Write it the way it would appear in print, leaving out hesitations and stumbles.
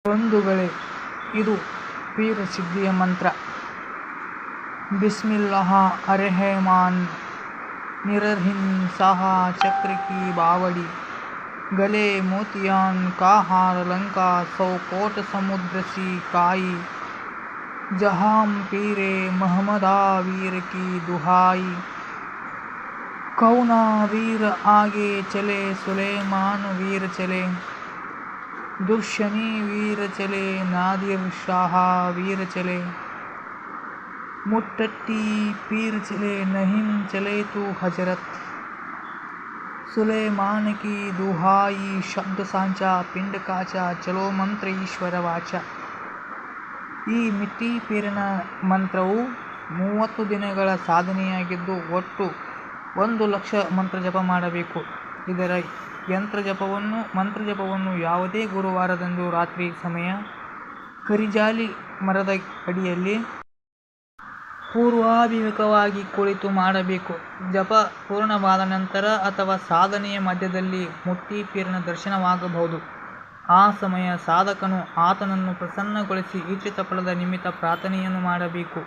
ಬಂಧುಗಳೇ, ಇದು ಪೀರ್ ಸಿದ್ಧಿಯ ಮಂತ್ರ. ಬಿಸ್ಮಿಲ್ಲಾಹ್ ಅರ್ರಹಮಾನ್ ನಿರಹಿಂ ಸಹಾ ಚಕ್ರ ಕಿ ಬಾವಡಿ ಗಲೆ ಮೋತಿಯಾನ್ का हार लंका 100 कोट समुद्र सी काई जहां पीरे महमदा वीर की दुहाई कौना वीर आगे चले सुलेमान वीर चले दुर्शनी वीर चले नादिर शाह वीर चले मुट्टट्टी पीर चले नहीं चले तू हजरत सुलेमान की दुहाई शब्द सांचा पिंड काचा चलो मंत्र ಈಶ್ವರ ವಾಚ. ಈ ಮಿಟ್ಟಿ ಪೀರಿನ ಮಂತ್ರವು 30 ದಿನಗಳ ಸಾಧನೆಯಾಗಿದ್ದು ಒಟ್ಟು 1,00,000 ಮಂತ್ರ ಜಪ ಮಾಡಬೇಕು. ಇದರ ಮಂತ್ರ ಜಪವನ್ನು ಯಾವುದೇ ಗುರುವಾರದಂದು ರಾತ್ರಿ ಸಮಯ ಕರಿಜಾಲಿ ಮರದ ಅಡಿಯಲ್ಲಿ ಪೂರ್ವಾಭಿಮುಖವಾಗಿ ಕುಳಿತು ಮಾಡಬೇಕು. ಜಪ ಪೂರ್ಣವಾದ ನಂತರ ಅಥವಾ ಸಾಧನೆಯ ಮಧ್ಯದಲ್ಲಿ ಮುಟ್ಟಿ ಪೀರಿನ ದರ್ಶನವಾಗಬಹುದು. ಆ ಸಮಯ ಸಾಧಕನು ಆತನನ್ನು ಪ್ರಸನ್ನಗೊಳಿಸಿ ಇಚ್ಛಿತ ಫಲದ ನಿಮಿತ್ತ ಪ್ರಾರ್ಥನೆಯನ್ನು ಮಾಡಬೇಕು.